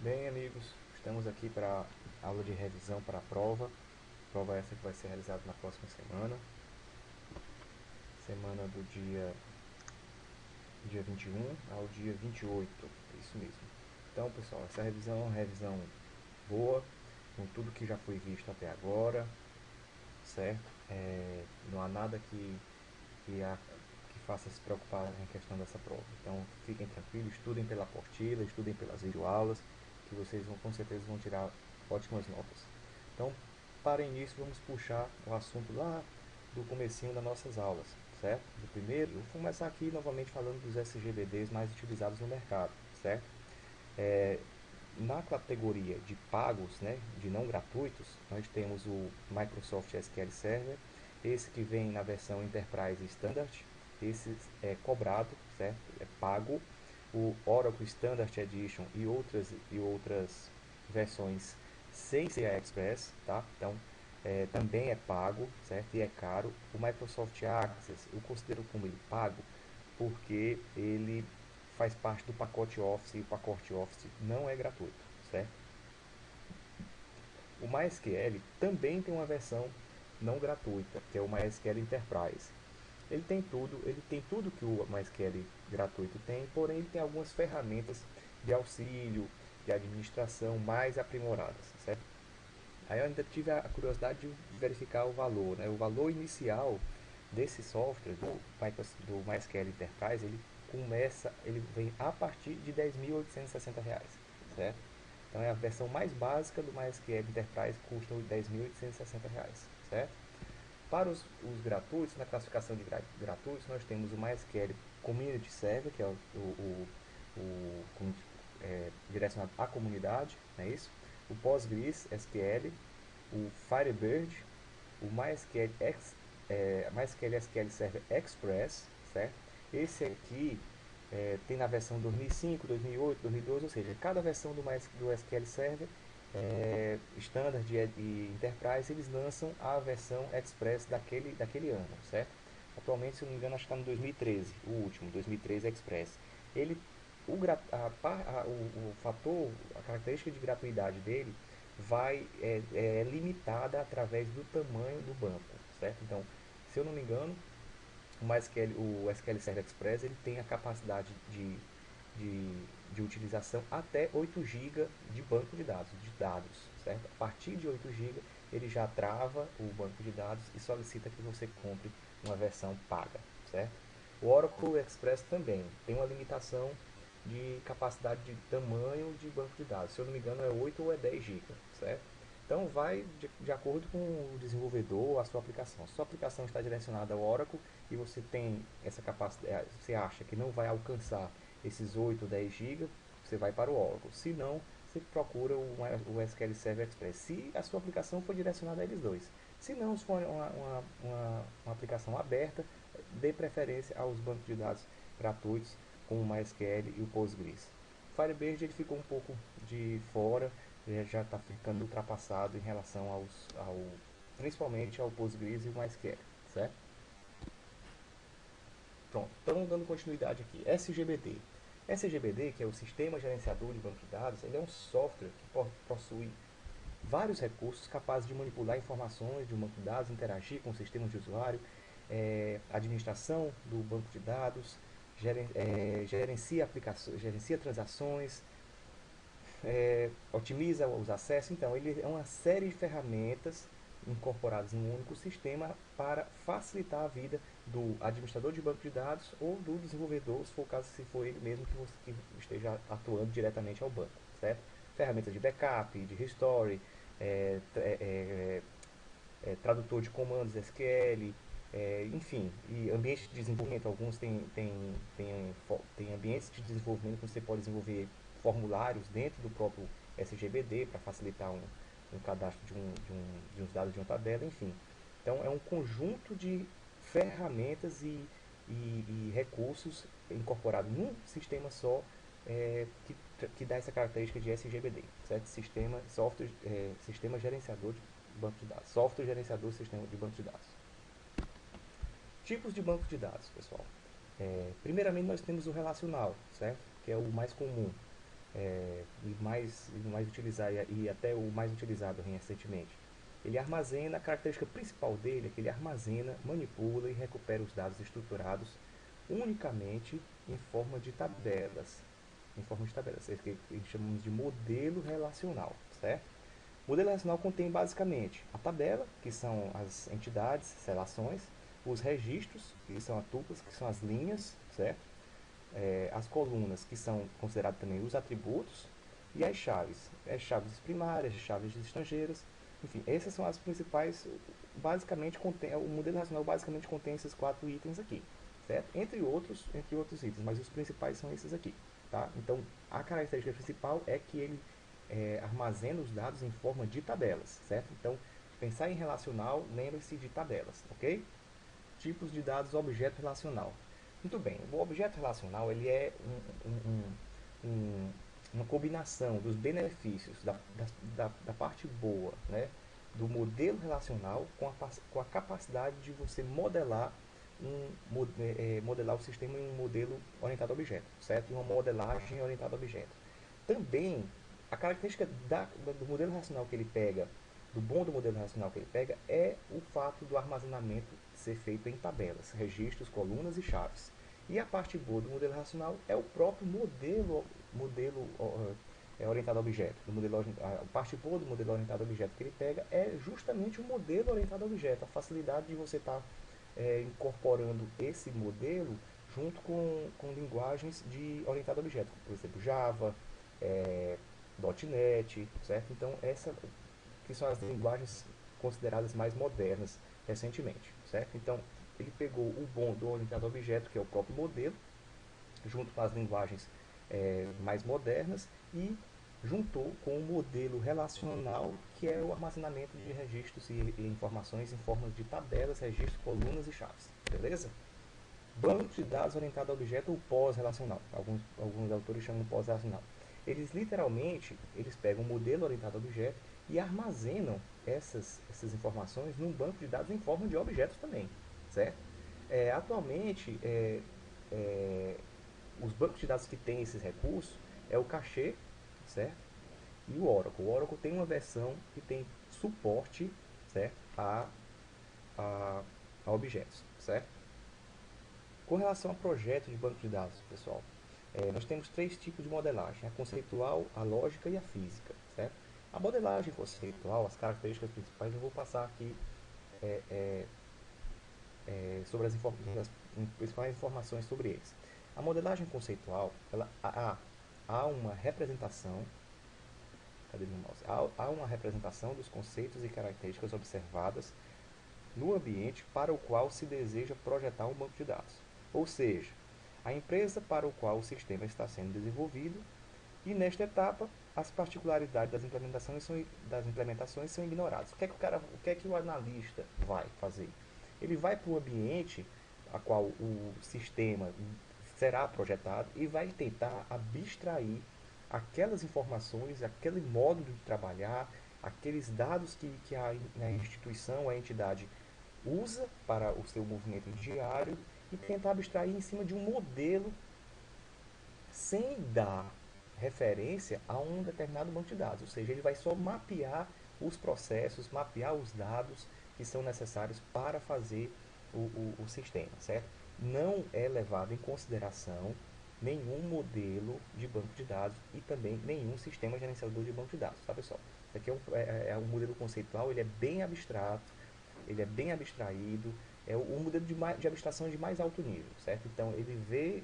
Bem, amigos, estamos aqui para a aula de revisão para a prova. Prova essa que vai ser realizada na próxima semana. Semana do dia 21 ao dia 28, isso mesmo. Então, pessoal, essa revisão é uma revisão boa, com tudo que já foi visto até agora, certo? Não há nada que faça se preocupar em questão dessa prova. Então, fiquem tranquilos, estudem pela apostila, estudem pelas videoaulas, que vocês com certeza vão tirar ótimas notas. Então, para início, vamos puxar o assunto lá do comecinho das nossas aulas, certo? Do primeiro, eu vou começar aqui novamente falando dos SGBDs mais utilizados no mercado, certo? É, Na categoria de pagos, né, de não gratuitos, nós temos o Microsoft SQL Server, esse que vem na versão Enterprise Standard, esse é cobrado, certo? É pago. O Oracle Standard Edition e outras versões sem ser a Express, tá? Então, também é pago, certo? E é caro. O Microsoft Access eu considero como ele pago porque ele faz parte do pacote Office e o pacote Office não é gratuito, certo? O MySQL também tem uma versão não gratuita, que é o MySQL Enterprise. Ele tem tudo que o MySQL gratuito tem, porém ele tem algumas ferramentas de auxílio, de administração mais aprimoradas, certo? Aí eu ainda tive a curiosidade de verificar o valor, né? O valor inicial desse software, do MySQL Enterprise, ele vem a partir de R$ 10.860, certo? Então é a versão mais básica do MySQL Enterprise, custa R$ 10.860, certo? Para os gratuitos, na classificação de gratuitos, nós temos o MySQL Community Server, que é direcionado à comunidade, não é isso? O Postgres SQL, o Firebird, o MySQL SQL Server Express, certo? Esse aqui tem na versão 2005, 2008, 2012, ou seja, cada versão do SQL Server Standard e Enterprise, eles lançam a versão Express daquele ano, certo? Atualmente, se não me engano, acho que está no 2013, o último, 2013 Express. Ele, o fator, a característica de gratuidade dele é limitada através do tamanho do banco, certo? Então, se eu não me engano, o SQL Server Express ele tem a capacidade de, de utilização até 8 GB de banco de dados, certo? A partir de 8 GB ele já trava o banco de dados e solicita que você compre uma versão paga, certo? O Oracle Express também tem uma limitação de capacidade de tamanho de banco de dados. Se eu não me engano é 8 ou é 10 GB, certo? Então vai de acordo com o desenvolvedor, a sua aplicação. Se a sua aplicação está direcionada ao Oracle e você tem essa capacidade, você acha que não vai alcançar esses 8 ou 10 GB, você vai para o Oracle. Se não, você procura o SQL Server Express. Se a sua aplicação for direcionada a eles dois. Se não, se for uma aplicação aberta, dê preferência aos bancos de dados gratuitos como o MySQL e o Postgres. O Firebird ele ficou um pouco de fora, já está ficando ultrapassado em relação principalmente ao Postgres e o MySQL, certo? Pronto, então dando continuidade aqui, SGBD. SGBD, que é o Sistema Gerenciador de Banco de Dados, ele é um software que possui vários recursos capazes de manipular informações de um banco de dados, interagir com o sistema de usuário, administração do banco de dados, gerencia aplicações, gerencia transações, otimiza os acessos. Então, ele é uma série de ferramentas incorporadas em um único sistema para facilitar a vida do administrador de banco de dados ou do desenvolvedor, se for o caso, se for ele mesmo que esteja atuando diretamente ao banco, certo? Ferramentas de backup, de restore, tradutor de comandos SQL, enfim, e ambiente de desenvolvimento. Alguns têm ambientes de desenvolvimento que você pode desenvolver formulários dentro do próprio SGBD para facilitar um cadastro de uns dados de uma tabela, enfim. Então é um conjunto de ferramentas e recursos incorporados num sistema só, que dá essa característica de SGBD, certo? Sistema gerenciador de banco de dados, software gerenciador de sistema de banco de dados. Tipos de banco de dados, pessoal. Primeiramente nós temos o relacional, certo? Que é o mais comum. e mais utilizado, e até o mais utilizado recentemente. Ele armazena, a característica principal dele é que ele armazena, manipula e recupera os dados estruturados unicamente em forma de tabelas. Em forma de tabelas, é o que chamamos de modelo relacional, certo? O modelo relacional contém basicamente a tabela, que são as entidades, relações, os registros, que são as tuplas, que são as linhas, certo? As colunas, que são consideradas também os atributos, e as chaves primárias, as chaves estrangeiras, enfim, essas são as principais, basicamente contém, o modelo racional basicamente contém esses 4 itens aqui, certo? Entre outros itens, mas os principais são esses aqui, tá? Então, a característica principal é que ele armazena os dados em forma de tabelas, certo? Então, pensar em relacional, lembre-se de tabelas, ok? Tipos de dados objeto relacional. Muito bem, o objeto relacional ele é um, uma combinação dos benefícios da parte boa, né, do modelo relacional com a capacidade de você modelar o sistema em um modelo orientado a objeto, certo? Em uma modelagem orientada a objeto. Também, a característica do modelo racional que ele pega, do bom do modelo racional que ele pega, é o fato do armazenamento ser feito em tabelas, registros, colunas e chaves. E a parte boa do modelo racional é o próprio modelo orientado a objeto. A parte boa do modelo orientado a objeto que ele pega é justamente o modelo orientado a objeto, a facilidade de você estar incorporando esse modelo junto com linguagens de orientado a objeto, por exemplo, Java, é, .NET, certo? Então, essa que são as linguagens consideradas mais modernas recentemente, certo? Então, ele pegou o bom do orientado a objeto, que é o próprio modelo, junto com as linguagens mais modernas, e juntou com o modelo relacional, que é o armazenamento de registros e informações em formas de tabelas, registros, colunas e chaves. Beleza? Banco de dados orientado a objeto ou pós-relacional. Alguns autores chamam pós-relacional. Eles pegam um modelo orientado a objeto e armazenam essas informações num banco de dados em forma de objetos também, certo? Atualmente, os bancos de dados que têm esses recursos é o Cache, certo? E o Oracle. O Oracle tem uma versão que tem suporte, certo? A objetos, certo? Com relação a projetos de banco de dados, pessoal, nós temos 3 tipos de modelagem: a conceitual, a lógica e a física, certo? A modelagem conceitual, as características principais, eu vou passar aqui é, é, sobre as principais informações sobre eles. A modelagem conceitual, há uma representação, cadê meu mouse? Há uma representação dos conceitos e características observadas no ambiente para o qual se deseja projetar um banco de dados. Ou seja, a empresa para o qual o sistema está sendo desenvolvido, e nesta etapa as particularidades das implementações são ignoradas. O que é que o analista vai fazer? Ele vai para o ambiente a qual o sistema será projetado e vai tentar abstrair aquelas informações, aquele modo de trabalhar, aqueles dados que a instituição, a entidade usa para o seu movimento diário e tentar abstrair em cima de um modelo sem dar referência a um determinado banco de dados. Ou seja, ele vai só mapear os processos, mapear os dados que são necessários para fazer o sistema, certo? Não é levado em consideração nenhum modelo de banco de dados e também nenhum sistema gerenciador de banco de dados, tá, pessoal? Isso aqui é um modelo conceitual, ele é bem abstrato, ele é bem abstraído, é um modelo de abstração de mais alto nível, certo? Então ele vê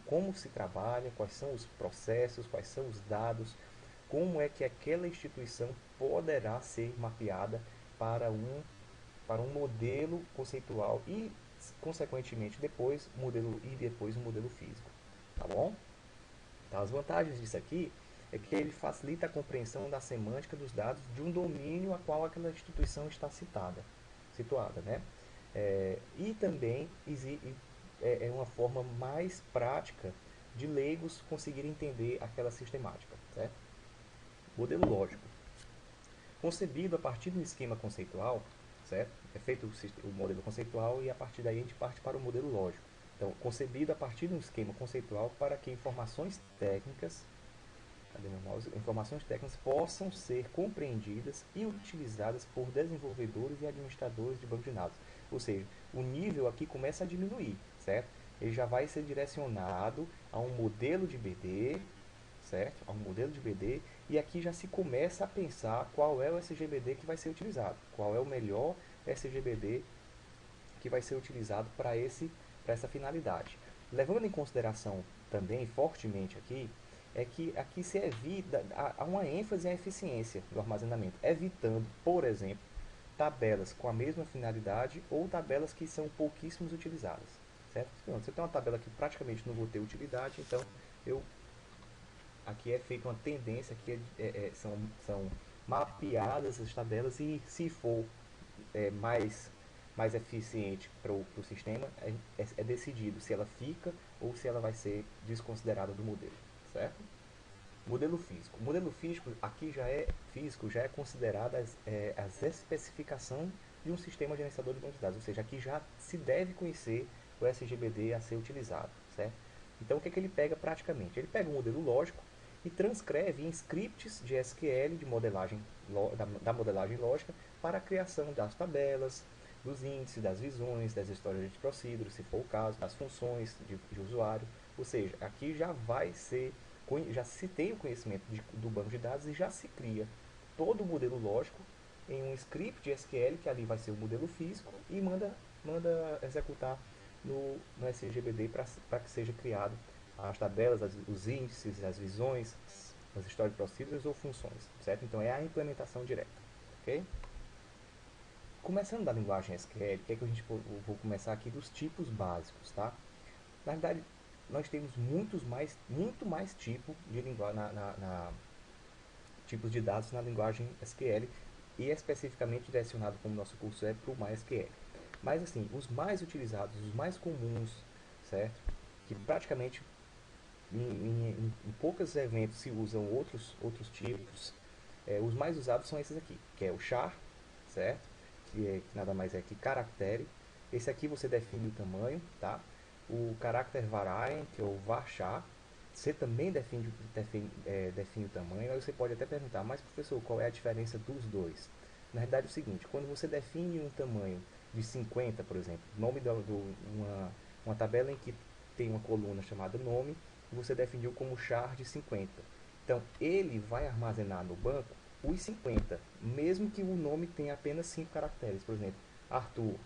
como se trabalha, quais são os processos, quais são os dados, como é que aquela instituição poderá ser mapeada para um modelo conceitual e, consequentemente, depois um modelo físico, tá bom? Então, as vantagens disso aqui é que ele facilita a compreensão da semântica dos dados de um domínio a qual aquela instituição está situada, né? E também é uma forma mais prática de leigos conseguirem entender aquela sistemática, certo? Modelo lógico. Concebido a partir de um esquema conceitual, certo? É feito o modelo conceitual e a partir daí a gente parte para o modelo lógico. Então, concebido a partir de um esquema conceitual para que informações técnicas cadê meu mouse? Informações técnicas possam ser compreendidas e utilizadas por desenvolvedores e administradores de banco de dados. Ou seja, o nível aqui começa a diminuir, certo? Ele já vai ser direcionado a um modelo de BD, certo? A um modelo de BD, e aqui já se começa a pensar qual é o SGBD que vai ser utilizado, qual é o melhor SGBD que vai ser utilizado para essa finalidade. Levando em consideração também fortemente aqui, é que aqui se evita há uma ênfase à eficiência do armazenamento, evitando, por exemplo, tabelas com a mesma finalidade ou tabelas que são pouquíssimos utilizadas, certo? Você tem uma tabela que praticamente não vou ter utilidade, então eu aqui é feita uma tendência que são mapeadas as tabelas e se for mais eficiente para o sistema, é decidido se ela fica ou se ela vai ser desconsiderada do modelo, certo? Modelo físico. O modelo físico aqui já é considerada as especificação de um sistema gerenciador de banco de dados, ou seja, aqui já se deve conhecer o SGBD a ser utilizado, certo? Então o que, é que ele pega praticamente? Ele pega um modelo lógico e transcreve em scripts de SQL de modelagem, da modelagem lógica para a criação das tabelas, dos índices, das visões, das histórias de procedure, se for o caso, das funções de usuário. Ou seja, aqui já se tem o conhecimento do banco de dados e já se cria todo o modelo lógico em um script de SQL, que ali vai ser o modelo físico, e manda executar no SGBD para que seja criado as tabelas, os índices, as visões, as histórias de procedures ou funções, certo? Então é a implementação direta, ok? Começando da linguagem SQL, que é que a gente vou começar aqui dos tipos básicos, tá? Na verdade, nós temos muito mais tipo de tipos de dados na linguagem SQL e especificamente direcionado como nosso curso é para o MySQL. Mas assim, os mais utilizados, os mais comuns, certo? Que praticamente em poucos eventos se usam outros tipos. Os mais usados são esses aqui, que é o char, certo? Que nada mais é que caractere. Esse aqui você define o tamanho, tá? O character variant, que é o varchar, você também define o tamanho. Aí você pode até perguntar, mas professor, qual é a diferença dos dois? Na verdade é o seguinte, quando você define um tamanho de 50, por exemplo, nome uma tabela em que tem uma coluna chamada nome, você definiu como char de 50. Então, ele vai armazenar no banco os 50, mesmo que o nome tenha apenas 5 caracteres. Por exemplo, Arthur,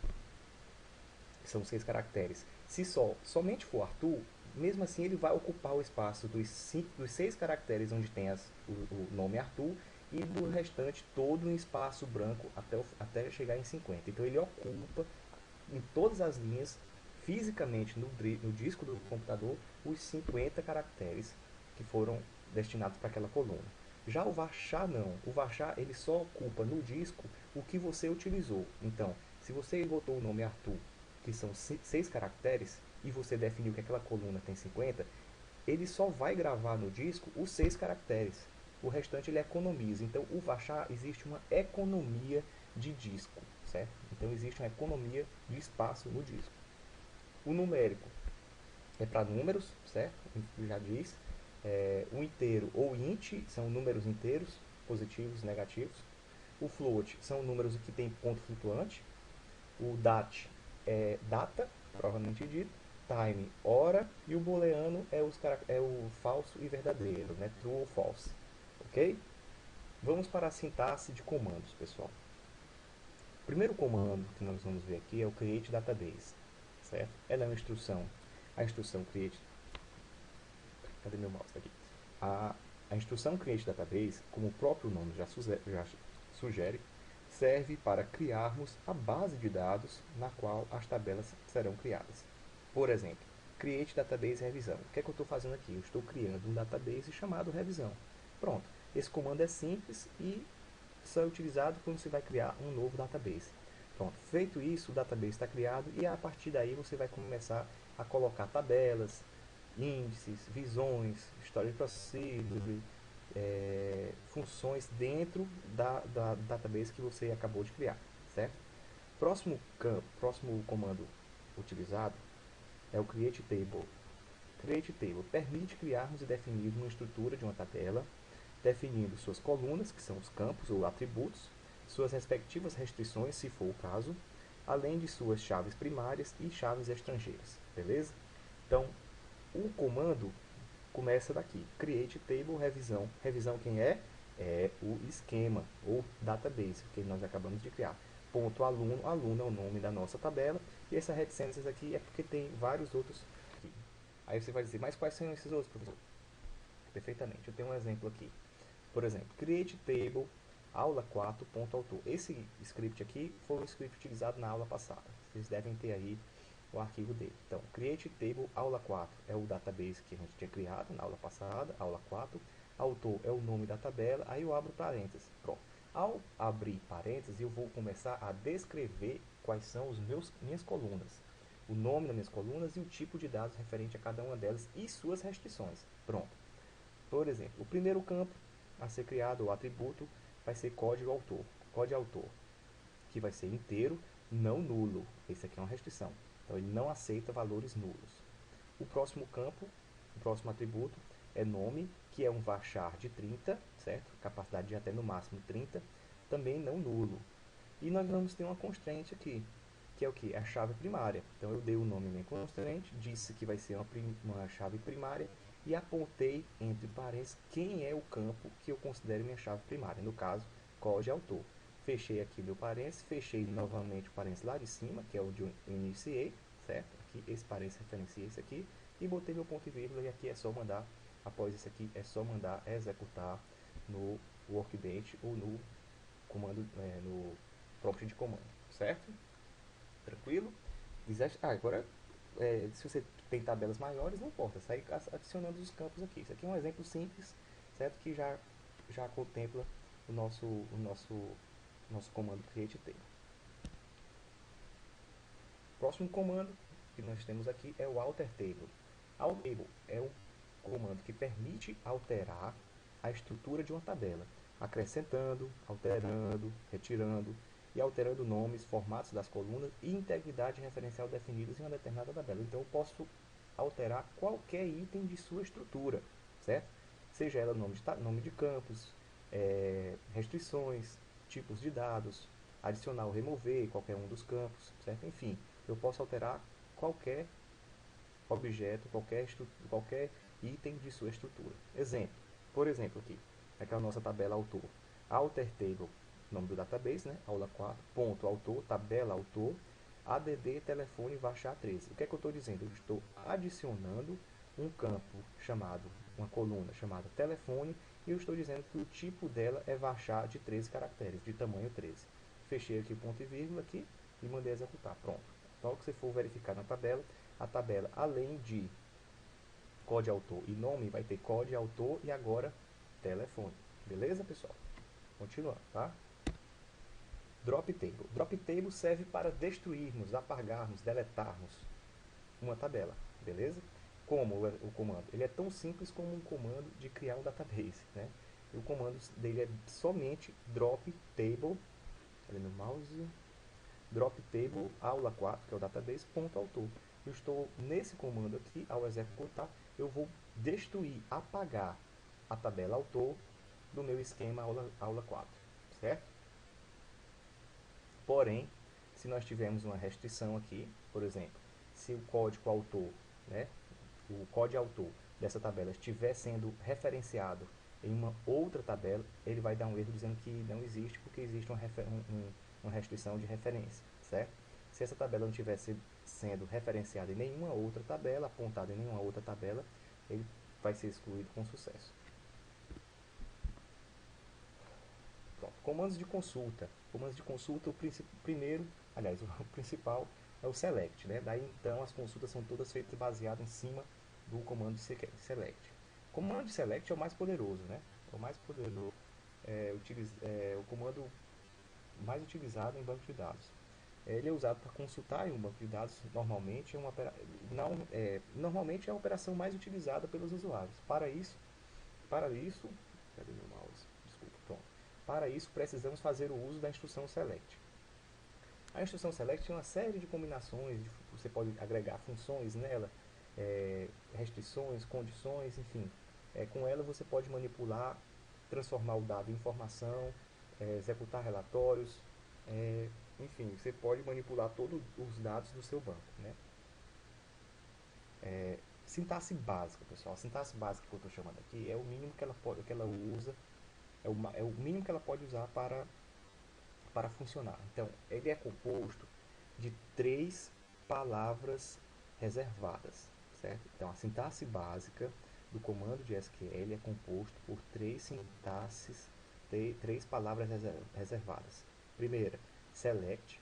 que são 6 caracteres. Se somente for Arthur, mesmo assim ele vai ocupar o espaço dos 6 caracteres onde tem o nome Arthur e do restante todo em espaço branco até chegar em 50. Então ele ocupa em todas as linhas, fisicamente no disco do computador, os 50 caracteres que foram destinados para aquela coluna. Já o varchar não. O varchar ele só ocupa no disco o que você utilizou. Então, se você botou o nome Arthur, que são 6 caracteres, e você definiu que aquela coluna tem 50, ele só vai gravar no disco os 6 caracteres. O restante ele economiza. Então, o varchar existe uma economia de disco, certo? Então, existe uma economia de espaço no disco. O numérico é para números, certo? Já diz. O inteiro ou int são números inteiros, positivos, negativos. O float são números que tem ponto flutuante. O dat é data, provavelmente dito. Time, hora. E o booleano é o falso e verdadeiro, né? True ou false. Ok? Vamos para a sintaxe de comandos, pessoal. O primeiro comando que nós vamos ver aqui é o create database, certo? Ela é uma instrução. A instrução create. Cadê meu mouse? Tá aqui. A instrução create database, como o próprio nome já sugere, serve para criarmos a base de dados na qual as tabelas serão criadas. Por exemplo, create database revisão. O que é que eu estou fazendo aqui? Eu estou criando um database chamado revisão. Pronto. Esse comando é simples e só é utilizado quando você vai criar um novo database. Pronto, feito isso, o database está criado e a partir daí você vai começar a colocar tabelas, índices, visões, história de procedure, funções dentro da database que você acabou de criar, certo? Próximo comando utilizado é o create table. Create Table permite criarmos e definirmos uma estrutura de uma tabela, definindo suas colunas, que são os campos ou atributos, suas respectivas restrições, se for o caso, além de suas chaves primárias e chaves estrangeiras, beleza? Então, o comando começa daqui, create table revisão. Revisão quem é? É o esquema ou database que nós acabamos de criar. Ponto aluno, aluno é o nome da nossa tabela, e essa reticências aqui é porque tem vários outros aqui. Aí você vai dizer, mas quais são esses outros, professor? Perfeitamente, eu tenho um exemplo aqui. Por exemplo, create table aula 4.autor. Esse script aqui foi o script utilizado na aula passada. Vocês devem ter aí o arquivo dele. Então, create table aula 4 é o database que a gente tinha criado na aula passada, aula 4. Autor é o nome da tabela, aí eu abro parênteses. Pronto. Ao abrir parênteses, eu vou começar a descrever quais são minhas colunas. O nome das minhas colunas e o tipo de dados referente a cada uma delas e suas restrições. Pronto. Por exemplo, o primeiro campo a ser criado, o atributo, vai ser código autor. Código autor, que vai ser inteiro, não nulo. Esse aqui é uma restrição. Então, ele não aceita valores nulos. O próximo campo, o próximo atributo, é nome, que é um varchar de 30, certo? Capacidade de até no máximo 30, também não nulo. E nós vamos ter uma constraint aqui, que é o que? A chave primária. Então, eu dei o nome minha constraint, disse que vai ser uma chave primária, e apontei entre parênteses quem é o campo que eu considero minha chave primária. No caso, código autor. Fechei aqui meu parênteses, fechei novamente o parênteses lá de cima, que é o de eu iniciei, certo? Aqui, esse parênteses referencia esse aqui, e botei meu ponto e vírgula, e aqui é só mandar, após isso aqui, é só mandar executar no Workbench ou no comando, no prompt de comando, certo? Tranquilo? Agora, se você tem tabelas maiores, não importa, sai adicionando os campos aqui. Isso aqui é um exemplo simples, certo? Que já contempla o nosso comando create table. Próximo comando que nós temos aqui é o alter table. Alter table é um comando que permite alterar a estrutura de uma tabela, acrescentando, alterando, retirando e alterando nomes, formatos das colunas e integridade referencial definidos em uma determinada tabela. Então eu posso alterar qualquer item de sua estrutura, certo? Seja ela nome de campos, restrições, tipos de dados, adicionar ou remover qualquer um dos campos, certo? Enfim, eu posso alterar qualquer objeto, qualquer item de sua estrutura. Exemplo, por exemplo aqui, aquela nossa tabela autor. Alter table, nome do database, né? Aula 4, ponto autor, tabela autor, add telefone varchar 13. O que é que eu estou dizendo? Eu estou adicionando um campo chamado, uma coluna chamada telefone, e eu estou dizendo que o tipo dela é varchar de 13 caracteres, de tamanho 13. Fechei aqui o ponto e vírgula aqui e mandei executar. Pronto. Então, que você for verificar na tabela, a tabela, além de código autor e nome, vai ter código autor e agora telefone. Beleza, pessoal? Continuando, tá? Drop table. Drop table serve para destruirmos, apagarmos, deletarmos uma tabela, beleza? Como o comando? Ele é tão simples como um comando de criar um database, né? E o comando dele é somente drop table, cadê meu mouse? Drop table aula 4, que é o database, ponto autor. Eu estou nesse comando aqui, ao executar, eu vou destruir, apagar a tabela autor do meu esquema aula 4, certo? Porém, se nós tivermos uma restrição aqui, por exemplo, se o código autor, né, o código autor dessa tabela estiver sendo referenciado em uma outra tabela, ele vai dar um erro dizendo que não existe, porque existe uma restrição de referência, certo? Se essa tabela não estiver sendo referenciada em nenhuma outra tabela, apontada em nenhuma outra tabela, ele vai ser excluído com sucesso. Pronto. Comandos de consulta. Comandos de consulta, o primeiro, aliás, o principal é o select, né? Daí então as consultas são todas feitas baseadas em cima do comando de select. O comando de select é o mais poderoso, né? É o mais poderoso, o comando mais utilizado em banco de dados. Ele é usado para consultar em um banco de dados, normalmente normalmente é a operação mais utilizada pelos usuários. Para isso, cadê meu mouse? Desculpa, pronto. Para isso, precisamos fazer o uso da instrução select. A instrução select tem uma série de combinações, você pode agregar funções nela, restrições, condições, enfim. Com ela você pode manipular, transformar o dado em informação, executar relatórios, enfim, você pode manipular todos os dados do seu banco, né? Sintaxe básica, pessoal. A sintaxe básica que eu estou chamando aqui é o mínimo que ela usa, é o mínimo que ela pode usar para funcionar. Então, ele é composto de três palavras reservadas, certo? Então, a sintaxe básica do comando de SQL é composto por três sintaxes, três palavras reservadas. Primeira, select,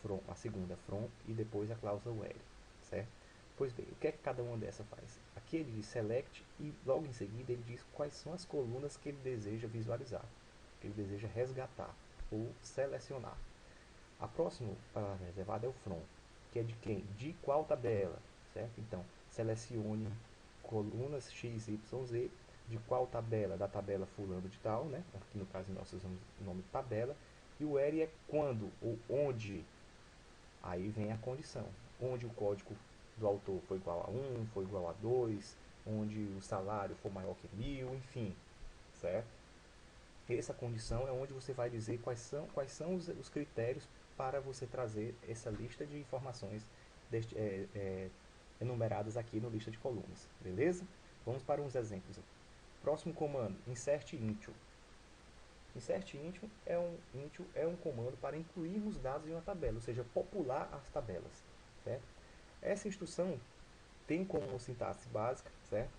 from, a segunda, from, e depois a cláusula L, certo? Pois bem, o que é que cada uma dessas faz? Aqui ele diz select e logo em seguida ele diz quais são as colunas que ele deseja visualizar, que ele deseja resgatar ou selecionar. A próxima palavra reservada é o from, que é de quem? De qual tabela, certo? Então, selecione colunas x, y, z, de qual tabela? Da tabela fulano de tal, né? Aqui no caso nós usamos o nome de tabela. E o where é quando ou onde. Aí vem a condição, onde o código do autor foi igual a 1, foi igual a 2, onde o salário for maior que 1.000, enfim, certo? Essa condição é onde você vai dizer quais são os critérios para você trazer essa lista de informações enumeradas aqui no lista de colunas, beleza? Vamos para uns exemplos aqui. Próximo comando, insert into. Insert into é um comando para incluirmos dados em uma tabela, ou seja, popular as tabelas, certo? Essa instrução tem como sintaxe básica, certo?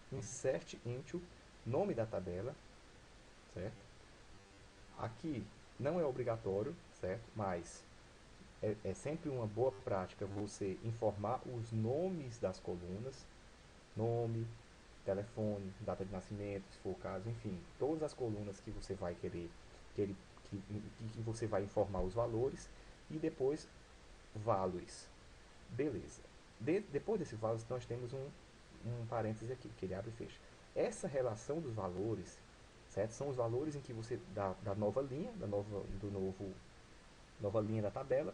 Insert into, nome da tabela, certo? Aqui não é obrigatório, certo? Mas é sempre uma boa prática você informar os nomes das colunas, nome, telefone, data de nascimento, se for o caso, enfim, todas as colunas que você vai querer que, ele, que você vai informar os valores e depois values. Beleza. Depois desse values nós temos um parêntese aqui, que ele abre e fecha. Essa relação dos valores, certo? São os valores em que você da nova linha, nova linha da tabela,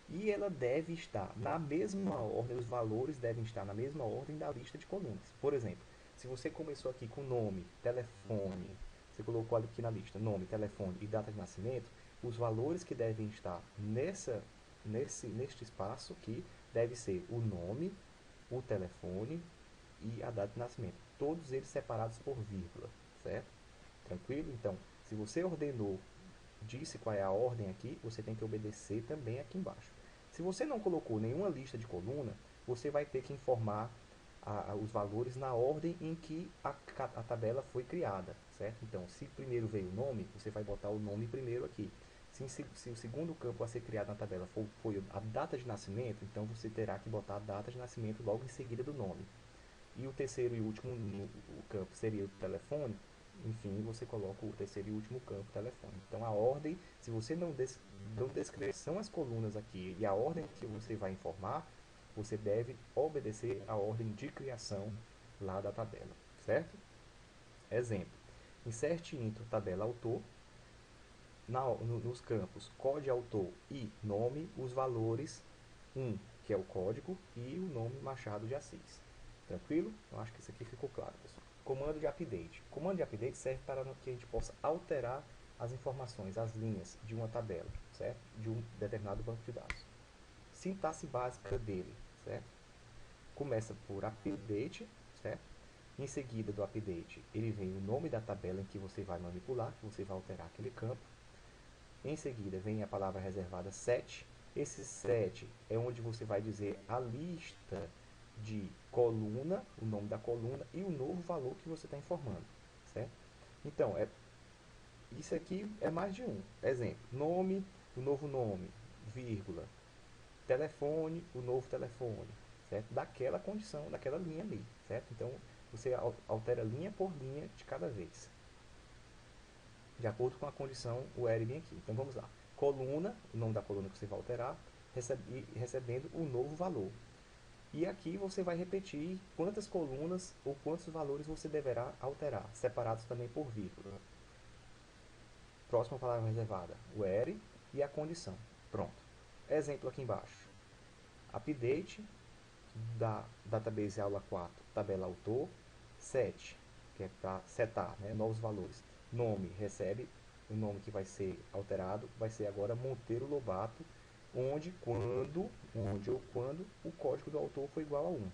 e ela deve estar na mesma ordem, os valores devem estar na mesma ordem da lista de colunas. Por exemplo, se você começou aqui com nome, telefone, você colocou aqui na lista nome, telefone e data de nascimento, os valores que devem estar neste espaço aqui deve ser o nome, o telefone e a data de nascimento. Todos eles separados por vírgula, certo? Tranquilo? Então, se você ordenou, disse qual é a ordem aqui, você tem que obedecer também aqui embaixo. Se você não colocou nenhuma lista de coluna, você vai ter que informar os valores na ordem em que a tabela foi criada, certo? Então, se primeiro veio o nome, você vai botar o nome primeiro aqui. Se o segundo campo a ser criado na tabela foi a data de nascimento, então você terá que botar a data de nascimento logo em seguida do nome. E o terceiro e último campo seria o telefone, enfim, você coloca o terceiro e último campo, telefone. Então a ordem, se você não descrever são as colunas aqui e a ordem que você vai informar, você deve obedecer a ordem de criação lá da tabela, certo? Exemplo, insert into tabela autor, nos campos código autor e nome, os valores 1, que é o código, e o nome Machado de Assis. Tranquilo? Eu acho que isso aqui ficou claro, pessoal. Comando de update. Comando de update serve para que a gente possa alterar as informações, as linhas de uma tabela, certo? De um determinado banco de dados. Sintaxe básica dele, certo? Começa por update, certo? Em seguida do update, ele vem o nome da tabela em que você vai manipular, que você vai alterar aquele campo. Em seguida, vem a palavra reservada set. Esse set é onde você vai dizer a lista de coluna, o nome da coluna e o novo valor que você está informando, certo? Então, isso aqui é mais de um. Exemplo, nome, o novo nome, vírgula, telefone, o novo telefone, certo? Daquela condição, daquela linha ali, certo? Então, você altera linha por linha de cada vez, de acordo com a condição, o L vem aqui. Então, vamos lá. Coluna, o nome da coluna que você vai alterar, recebendo o novo valor. E aqui você vai repetir quantas colunas ou quantos valores você deverá alterar, separados também por vírgula. Próxima palavra reservada, o where e a condição. Pronto. Exemplo aqui embaixo. update da database aula 4, tabela autor, set, que é para setar, né, novos valores. Nome, recebe o nome que vai ser alterado, vai ser agora Monteiro Lobato, onde ou quando o código do autor for igual a 1,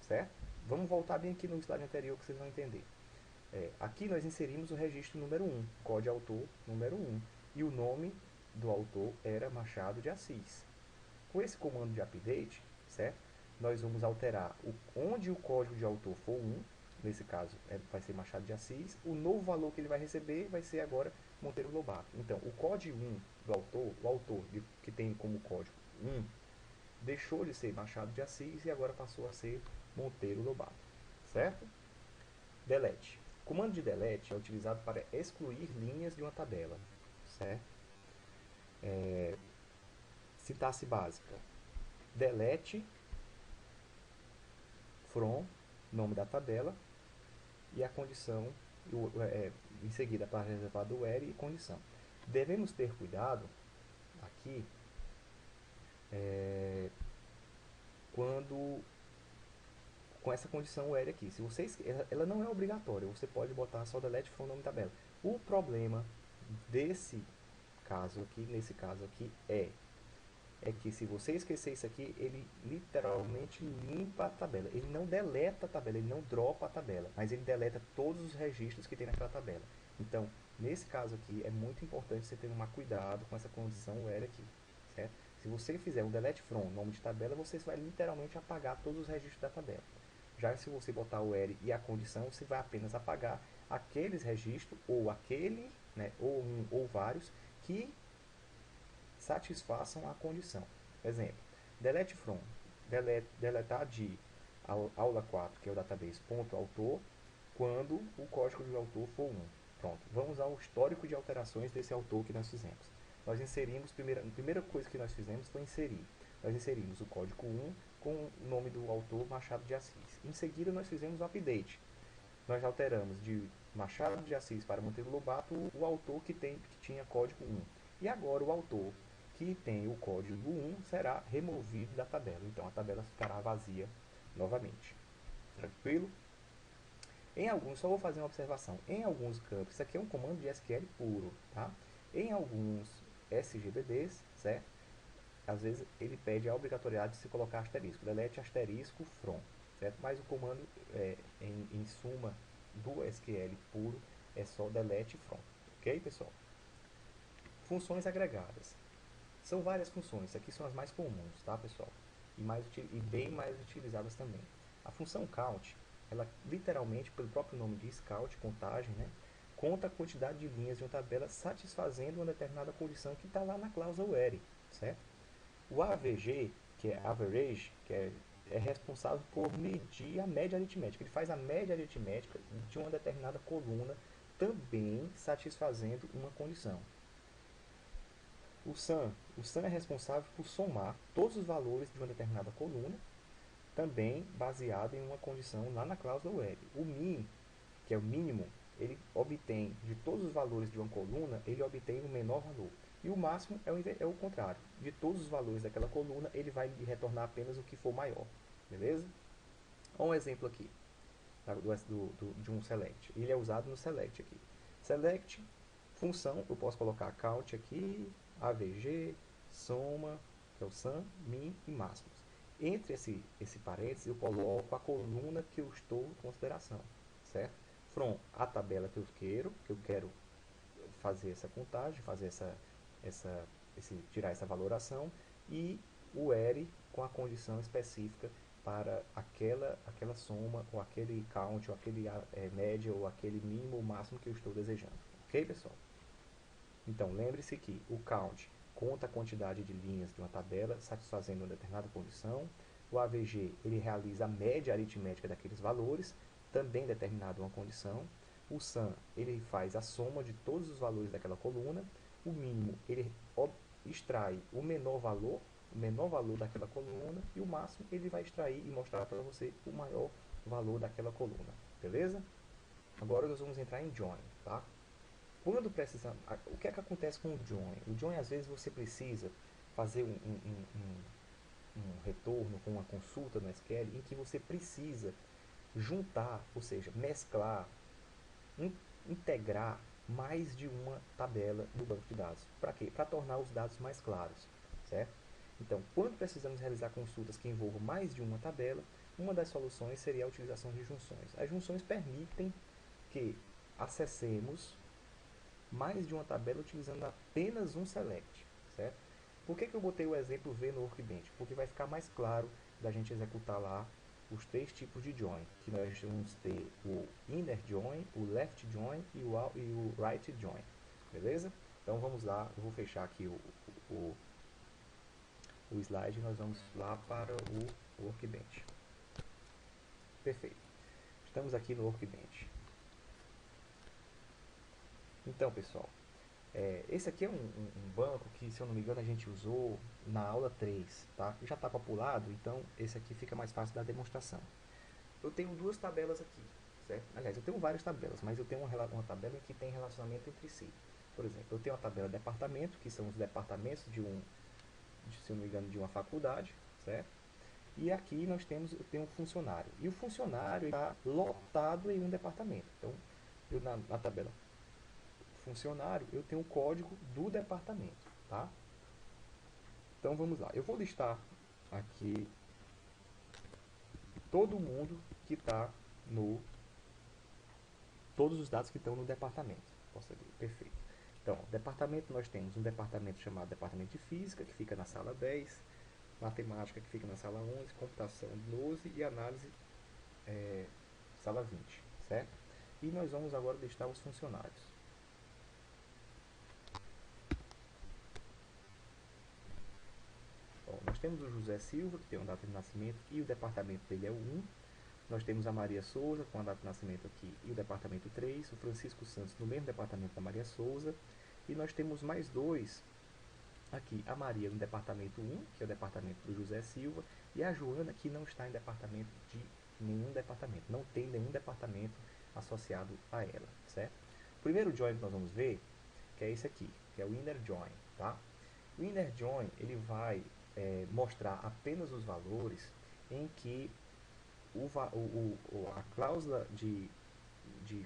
certo? Vamos voltar bem aqui no slide anterior que vocês vão entender. Aqui nós inserimos o registro número 1, código autor número 1, e o nome do autor era Machado de Assis. Com esse comando de update, certo? Nós vamos alterar onde o código de autor for 1, nesse caso vai ser Machado de Assis, o novo valor que ele vai receber vai ser agora Monteiro Lobato. Então, o código 1 do autor, o autor que tem como código 1, deixou de ser Machado de Assis e agora passou a ser Monteiro Lobato, certo? Delete. O comando de delete é utilizado para excluir linhas de uma tabela, certo? Sintaxe básica. Delete from, nome da tabela, e a condição, em seguida para reservar do where e condição. Devemos ter cuidado aqui quando com essa condição where aqui. Se vocês, ela não é obrigatória, você pode botar só delete from nome da tabela. O problema desse caso aqui, nesse caso aqui, é que se você esquecer isso aqui, ele literalmente limpa a tabela. Ele não deleta a tabela, ele não dropa a tabela, mas ele deleta todos os registros que tem naquela tabela. Então, nesse caso aqui, é muito importante você ter um cuidado com essa condição where aqui, certo? Se você fizer um delete from, nome de tabela, você vai literalmente apagar todos os registros da tabela. Já se você botar o where e a condição, você vai apenas apagar aqueles registros, ou aquele, né, ou um, ou vários, que satisfaçam a condição. Exemplo, delete from, deletar de aula 4, que é o database ponto autor, quando o código do autor for 1. Pronto, vamos ao histórico de alterações desse autor que nós fizemos. Nós inserimos, a primeira coisa que nós fizemos foi inserir. Nós inserimos o código 1 com o nome do autor Machado de Assis. Em seguida, nós fizemos o update. Nós alteramos de Machado de Assis para Monteiro Lobato o autor que tinha código 1. E agora o autor que tem o código 1 será removido da tabela. Então a tabela ficará vazia novamente. Tranquilo? Em alguns, só vou fazer uma observação. Em alguns campos, isso aqui é um comando de SQL puro, tá? Em alguns SGBDs, certo? Às vezes ele pede a obrigatoriedade de se colocar asterisco, delete asterisco from, certo? Mas o comando, em suma, do SQL puro é só delete from, ok, pessoal? Funções agregadas. São várias funções, aqui são as mais comuns, tá, pessoal? E bem mais utilizadas também. A função count, ela literalmente, pelo próprio nome diz, count, contagem, né? Conta a quantidade de linhas de uma tabela satisfazendo uma determinada condição que está lá na cláusula where, certo? O AVG, que é average, que é responsável por medir a média aritmética. Ele faz a média aritmética de uma determinada coluna, também satisfazendo uma condição. O SUM é responsável por somar todos os valores de uma determinada coluna, também baseado em uma condição lá na cláusula where. O min, que é o mínimo, ele obtém de todos os valores de uma coluna, ele obtém o menor valor. E o máximo é o contrário. De todos os valores daquela coluna, ele vai retornar apenas o que for maior. Beleza? Olha um exemplo aqui de um select. Ele é usado no select aqui. Select, função, eu posso colocar count aqui, AVG, soma, que é o sum, min e máximos. Entre esse parênteses, eu coloco a coluna que eu estou em consideração, certo? From, a tabela que eu quero fazer essa contagem, fazer tirar essa valoração, e o where com a condição específica para aquela soma, ou aquele count, ou aquele média, ou aquele mínimo ou máximo que eu estou desejando. Ok, pessoal? Então, lembre-se que o count conta a quantidade de linhas de uma tabela satisfazendo uma determinada condição. O AVG, ele realiza a média aritmética daqueles valores, também determinado uma condição. O SUM, ele faz a soma de todos os valores daquela coluna. O mínimo, ele extrai o menor valor daquela coluna. E o máximo, ele vai extrair e mostrar para você o maior valor daquela coluna. Beleza? Agora nós vamos entrar em join, tá? Quando precisamos, o que é que acontece com o join? O join, às vezes, você precisa fazer um retorno com uma consulta no SQL em que você precisa juntar, ou seja, mesclar, integrar mais de uma tabela no banco de dados. Para quê? Para tornar os dados mais claros, certo? Então, quando precisamos realizar consultas que envolvam mais de uma tabela, uma das soluções seria a utilização de junções. As junções permitem que acessemos mais de uma tabela utilizando apenas um select, certo? Por que eu botei o exemplo V no Workbench? Porque vai ficar mais claro da gente executar lá os três tipos de join, que nós vamos ter o inner join, o left join e o right join, beleza? Então vamos lá, eu vou fechar aqui o slide e nós vamos lá para o Workbench. Perfeito. Estamos aqui no Workbench. Então, pessoal, esse aqui é um banco que, se eu não me engano, a gente usou na aula 3, tá? Já está populado, então esse aqui fica mais fácil da demonstração. Eu tenho duas tabelas aqui, certo? Aliás, eu tenho várias tabelas, mas eu tenho uma tabela que tem relacionamento entre si. Por exemplo, eu tenho a tabela departamento, que são os departamentos se eu não me engano, de uma faculdade, certo? E aqui eu tenho um funcionário. E o funcionário está lotado em um departamento. Então, na tabela funcionário, eu tenho o código do departamento, tá? Então vamos lá. Eu vou listar aqui todo mundo que está no todos os dados que estão no departamento. Posso abrir. Perfeito. Então, departamento, nós temos um departamento chamado departamento de física, que fica na sala 10, matemática, que fica na sala 11, computação 12 e análise sala 20, certo? E nós vamos agora listar os funcionários. Bom, nós temos o José Silva, que tem uma data de nascimento e o departamento dele é o 1. Nós temos a Maria Souza, com a data de nascimento aqui, e o departamento 3. O Francisco Santos, no mesmo departamento da Maria Souza. E nós temos mais dois aqui. A Maria, no departamento 1, que é o departamento do José Silva. E a Joana, que não está em departamento de nenhum departamento. Não tem nenhum departamento associado a ela, certo? O primeiro join que nós vamos ver, que é esse aqui, que é o inner join, tá? O inner join, ele vai mostrar apenas os valores em que a cláusula de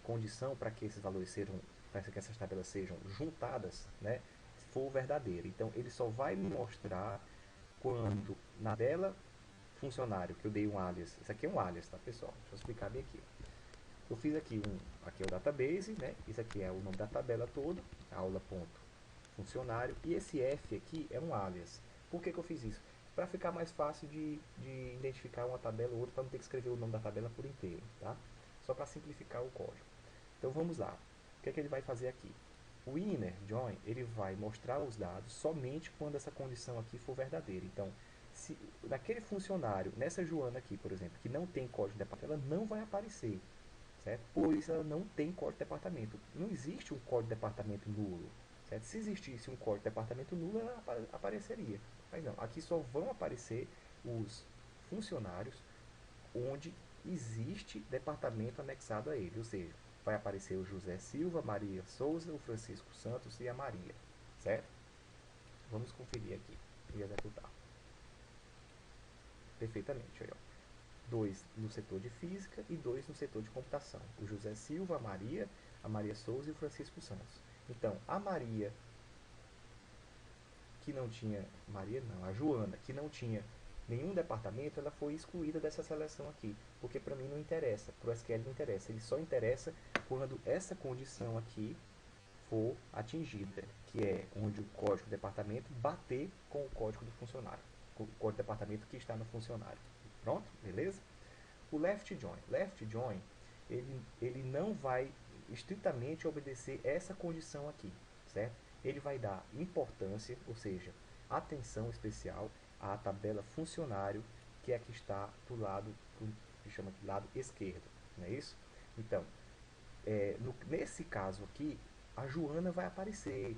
condição para que esses valores sejam, para que essas tabelas sejam juntadas, né, for verdadeira. Então, ele só vai me mostrar quando na tabela funcionário, que eu dei um alias, isso aqui é um alias, tá, pessoal? Deixa eu explicar bem aqui. Eu fiz aqui aqui é o database, né? Isso aqui é o nome da tabela toda, aula.funcionário, e esse F aqui é um alias. Por que eu fiz isso? Para ficar mais fácil de identificar uma tabela ou outra, para não ter que escrever o nome da tabela por inteiro, tá? Só para simplificar o código. Então vamos lá. O que é que ele vai fazer aqui? O inner join, ele vai mostrar os dados somente quando essa condição aqui for verdadeira. Então, se naquele funcionário, nessa Joana aqui, por exemplo, que não tem código de departamento, ela não vai aparecer, certo? Por isso ela não tem código de departamento. Não existe um código de departamento nulo, certo? Se existisse um código de departamento nulo, ela apareceria. Mas não, aqui só vão aparecer os funcionários onde existe departamento anexado a ele, ou seja, vai aparecer o José Silva, Maria Souza, o Francisco Santos e a Maria, certo? Vamos conferir aqui e executar. Perfeitamente, aí, ó. 2 no setor de física e 2 no setor de computação. O José Silva, a Maria Souza e o Francisco Santos. Então, a Maria, que não tinha, a Joana, que não tinha nenhum departamento, ela foi excluída dessa seleção aqui, porque para mim não interessa, para o SQL não interessa, ele só interessa quando essa condição aqui for atingida, que é onde o código do departamento bater com o código do funcionário, com o código do departamento que está no funcionário. Pronto? Beleza? O left join. Left join, ele não vai estritamente obedecer essa condição aqui, certo? Ele vai dar importância, ou seja, atenção especial à tabela funcionário, que é a que está do lado, que chama de lado esquerdo, não é isso? Então, nesse caso aqui, a Joana vai aparecer,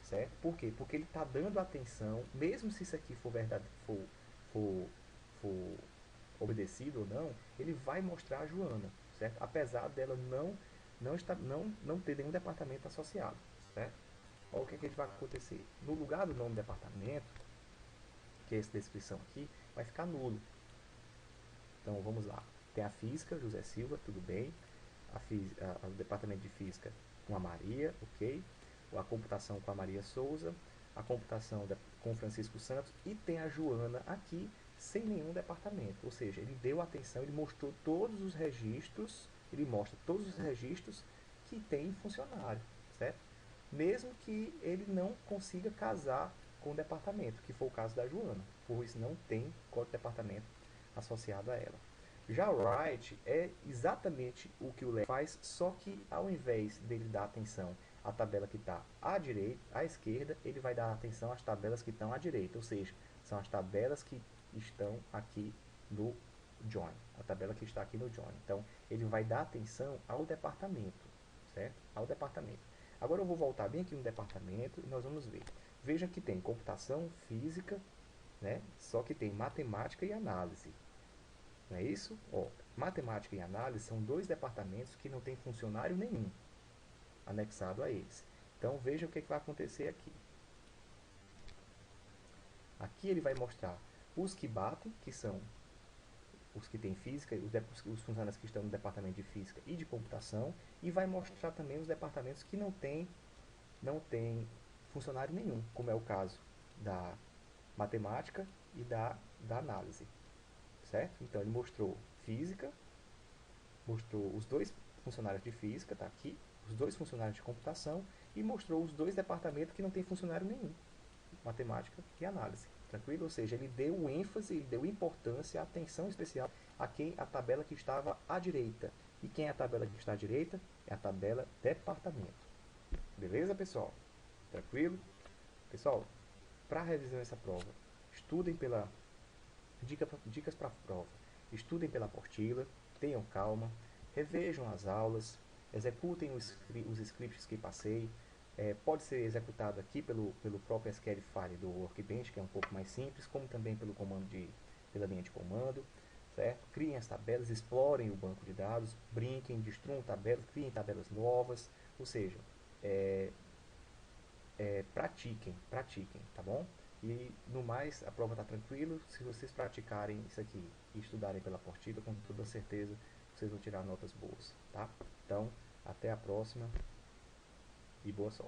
certo? Por quê? Porque ele está dando atenção, mesmo se isso aqui for verdade, for obedecido ou não, ele vai mostrar a Joana, certo? Apesar dela não ter nenhum departamento associado, certo? Olha o que vai acontecer. No lugar do nome do departamento, que é essa descrição aqui, vai ficar nulo. Então vamos lá. Tem a física, José Silva, tudo bem. O departamento de física com a Maria, ok. A computação com a Maria Souza. A computação com o Francisco Santos. E tem a Joana aqui, sem nenhum departamento. Ou seja, ele deu atenção, ele mostrou todos os registros, ele mostra todos os registros que tem funcionário, certo? Mesmo que ele não consiga casar com o departamento, que foi o caso da Joana, pois não tem código de departamento associado a ela. Já o Wright é exatamente o que o Léo faz, só que ao invés dele dar atenção à tabela que está à direita, à esquerda, ele vai dar atenção às tabelas que estão à direita, ou seja, são as tabelas que estão aqui no Join, a tabela que está aqui no Join. Então, ele vai dar atenção ao departamento, certo? Ao departamento. Agora eu vou voltar bem aqui no departamento e nós vamos ver. Veja que tem computação, física, né? Só que tem matemática e análise. Não é isso? Ó, matemática e análise são dois departamentos que não tem funcionário nenhum anexado a eles. Então veja o que vai acontecer aqui. Aqui ele vai mostrar os que batem, que são os que têm física, os funcionários que estão no departamento de física e de computação, e vai mostrar também os departamentos que não tem funcionário nenhum, como é o caso da matemática e da análise, certo? Então ele mostrou física, mostrou os dois funcionários de física, está aqui, os dois funcionários de computação e mostrou os dois departamentos que não tem funcionário nenhum, matemática e análise, tranquilo? Ou seja, ele deu ênfase, ele deu importância, atenção especial a quem a tabela que estava à direita. E quem é a tabela que está à direita? É a tabela departamento. Beleza, pessoal? Tranquilo? Pessoal, para revisão dessa prova, estudem pela dicas para a prova. Estudem pela apostila, tenham calma, revejam as aulas, executem os scripts que passei. Pode ser executado aqui pelo próprio SQL File do Workbench, que é um pouco mais simples, como também pela linha de comando. Certo? Criem as tabelas, explorem o banco de dados, brinquem, destruam tabelas, criem tabelas novas, ou seja, pratiquem, tá bom? E no mais, a prova está tranquila. Se vocês praticarem isso aqui e estudarem pela apostila, com toda certeza vocês vão tirar notas boas, tá? Então, até a próxima e boa sorte.